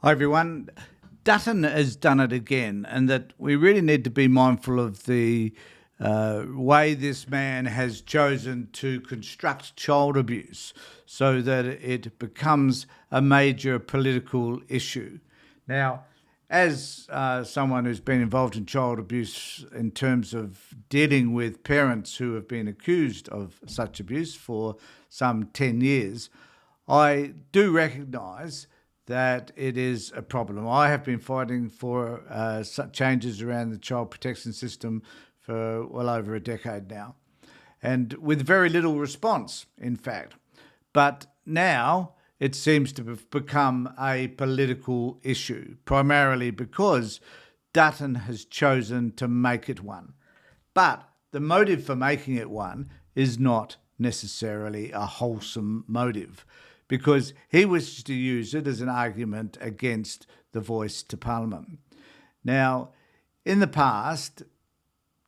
Hi everyone. Dutton has done it again, and that we really need to be mindful of the way this man has chosen to construct child abuse so that it becomes a major political issue. Now, as someone who's been involved in child abuse in terms of dealing with parents who have been accused of such abuse for some 10 years, I do recognise that it is a problem. I have been fighting for such changes around the child protection system for well over a decade now, and with very little response, in fact. But now it seems to have become a political issue, primarily because Dutton has chosen to make it one. But the motive for making it one is not necessarily a wholesome motive, because he wishes to use it as an argument against the voice to Parliament. Now, in the past,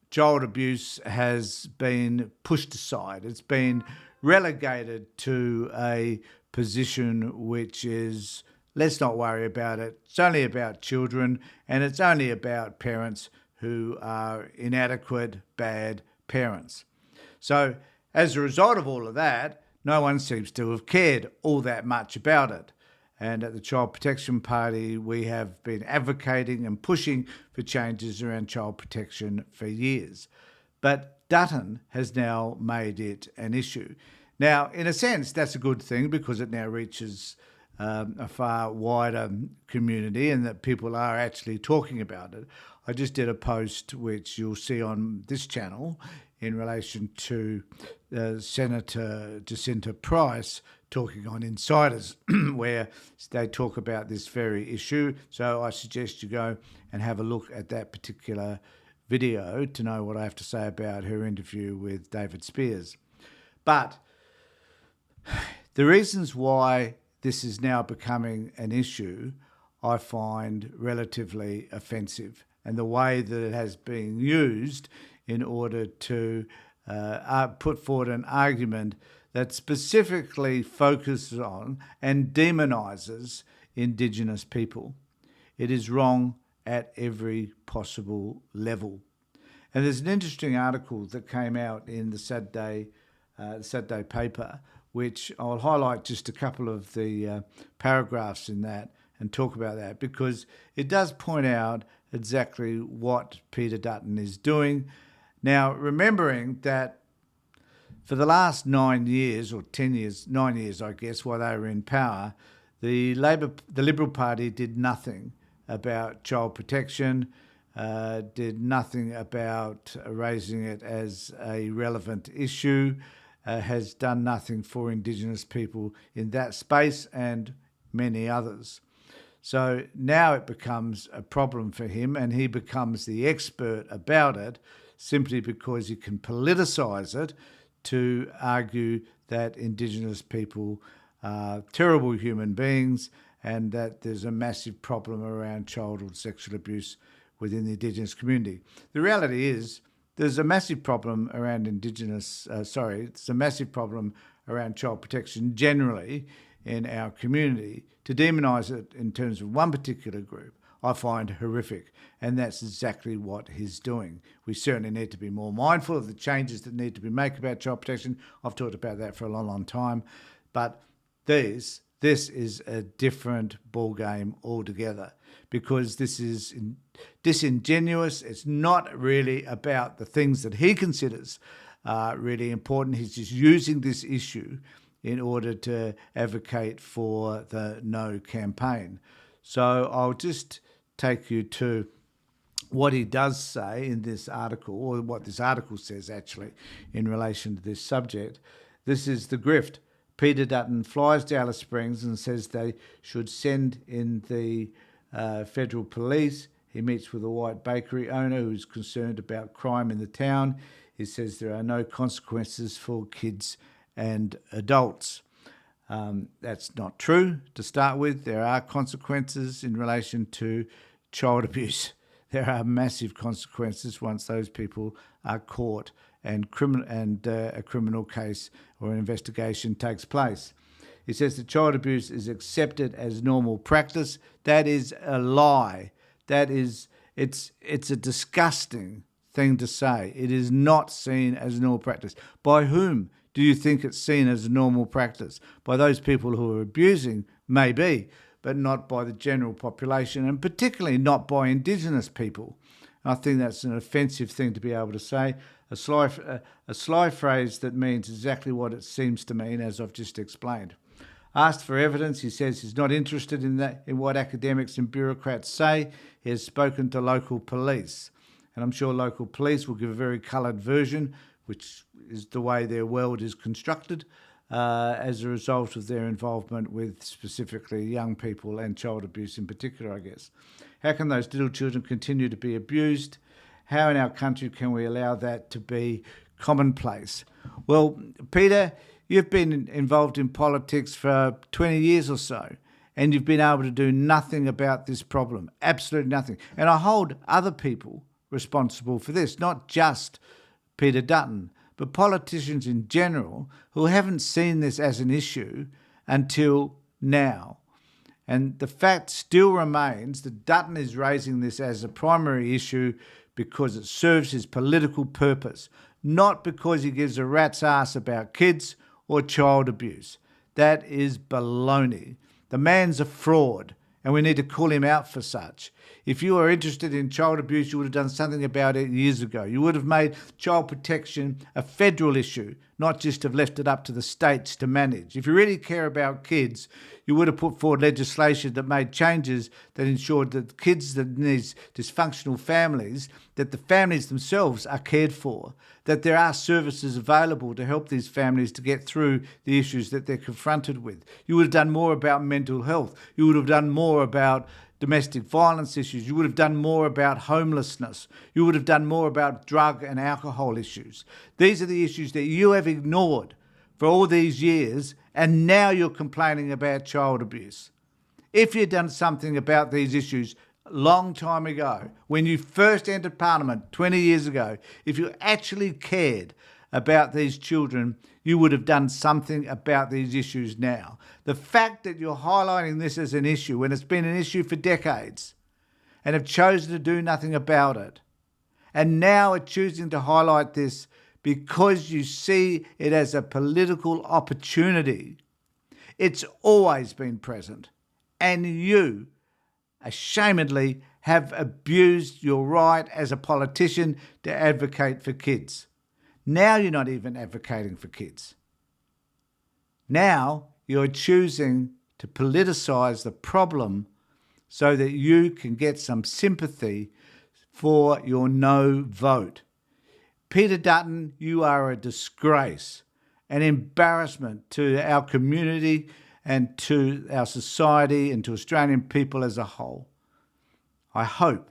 child abuse has been pushed aside. It's been relegated to a position which is, let's not worry about it. It's only about children, and it's only about parents who are inadequate, bad parents. So as a result of all of that, no one seems to have cared all that much about it. And at the Child Protection Party, we have been advocating and pushing for changes around child protection for years. But Dutton has now made it an issue. Now, in a sense, that's a good thing because it now reaches a far wider community and that people are actually talking about it. I just did a post which you'll see on this channel in relation to Senator Jacinta Price talking on Insiders, where they talk about this very issue. So I suggest you go and have a look at that particular video to know what I have to say about her interview with David Spears. But the reasons why this is now becoming an issue, I find relatively offensive, and the way that it has been used in order to put forward an argument that specifically focuses on and demonises Indigenous people. It is wrong at every possible level. And there's an interesting article that came out in the Saturday paper, which I'll highlight just a couple of the paragraphs in that and talk about that, because it does point out exactly what Peter Dutton is doing. Now, remembering that for the last 9 years, or 10 years, 9 years, I guess, while they were in power, the Liberal Party did nothing about child protection, did nothing about raising it as a relevant issue, has done nothing for Indigenous people in that space and many others. So now it becomes a problem for him, and he becomes the expert about it simply because he can politicise it to argue that Indigenous people are terrible human beings and that there's a massive problem around childhood sexual abuse within the Indigenous community. The reality is there's a massive problem around there's a massive problem around child protection generally in our community. To demonise it in terms of one particular group, I find horrific, and that's exactly what he's doing. We certainly need to be more mindful of the changes that need to be made about child protection. I've talked about that for a long, long time, but this is a different ballgame altogether, because this is disingenuous. It's not really about the things that he considers really important. He's just using this issue in order to advocate for the No campaign. So I'll just take you to what he does say in this article, or what this article says actually in relation to this subject. This is the grift. Peter Dutton flies to Alice Springs and says they should send in the federal police. He meets with a white bakery owner who's concerned about crime in the town. He says there are no consequences for kids and adults. That's not true to start with. There are consequences in relation to child abuse. There are massive consequences once those people are caught and a criminal case or an investigation takes place. He says that child abuse is accepted as normal practice. That is a lie. It's a disgusting thing to say. It is not seen as normal practice. By whom do you think it's seen as normal practice? By those people who are abusing, maybe, but not by the general population, and particularly not by indigenous people. I think that's an offensive thing to be able to say, a sly phrase that means exactly what it seems to mean, as I've just explained. Asked for evidence, he says he's not interested in what academics and bureaucrats say. He has spoken to local police. And I'm sure local police will give a very coloured version, which is the way their world is constructed, as a result of their involvement with specifically young people and child abuse in particular, I guess. How can those little children continue to be abused? How in our country can we allow that to be commonplace? Well, Peter, you've been involved in politics for 20 years or so, and you've been able to do nothing about this problem, absolutely nothing. And I hold other people responsible for this, not just Peter Dutton, but politicians in general who haven't seen this as an issue until now. And the fact still remains that Dutton is raising this as a primary issue because it serves his political purpose, not because he gives a rat's ass about kids or child abuse. That is baloney. The man's a fraud, and we need to call him out for such. If you are interested in child abuse, you would have done something about it years ago. You would have made child protection a federal issue, not just have left it up to the states to manage. If you really care about kids, you would have put forward legislation that made changes that ensured that kids that in these dysfunctional families, that the families themselves are cared for, that there are services available to help these families to get through the issues that they're confronted with. You would have done more about mental health. You would have done more about domestic violence issues. You would have done more about homelessness. You would have done more about drug and alcohol issues. These are the issues that you have ignored for all these years, and now you're complaining about child abuse. If you'd done something about these issues a long time ago, when you first entered Parliament 20 years ago, if you actually cared about these children, you would have done something about these issues now. The fact that you're highlighting this as an issue when it's been an issue for decades and have chosen to do nothing about it, and now are choosing to highlight this because you see it as a political opportunity, it's always been present. And you, ashamedly, have abused your right as a politician to advocate for kids. Now you're not even advocating for kids. Now you're choosing to politicise the problem so that you can get some sympathy for your no vote. Peter Dutton, you are a disgrace, an embarrassment to our community and to our society and to Australian people as a whole. I hope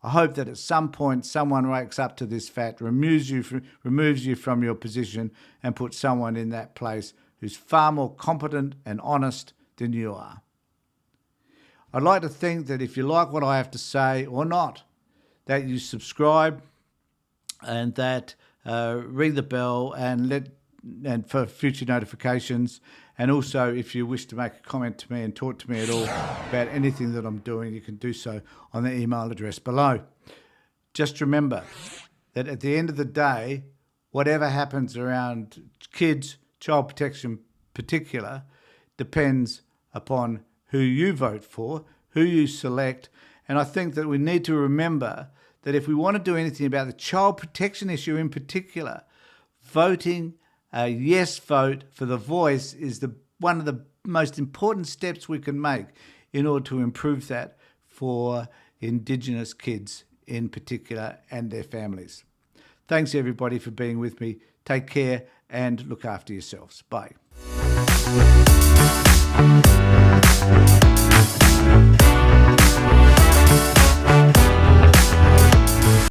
that at some point someone wakes up to this fact, removes you from your position and puts someone in that place who's far more competent and honest than you are. I'd like to think that if you like what I have to say or not, that you subscribe and that ring the bell and for future notifications. And also, if you wish to make a comment to me and talk to me at all about anything that I'm doing, you can do so on the email address below. Just remember that at the end of the day, whatever happens around kids, child protection in particular, depends upon who you vote for, who you select. And I think that we need to remember that if we want to do anything about the child protection issue in particular, voting a yes vote for the voice is one of the most important steps we can make in order to improve that for Indigenous kids in particular and their families. Thanks everybody for being with me. Take care and look after yourselves. Bye.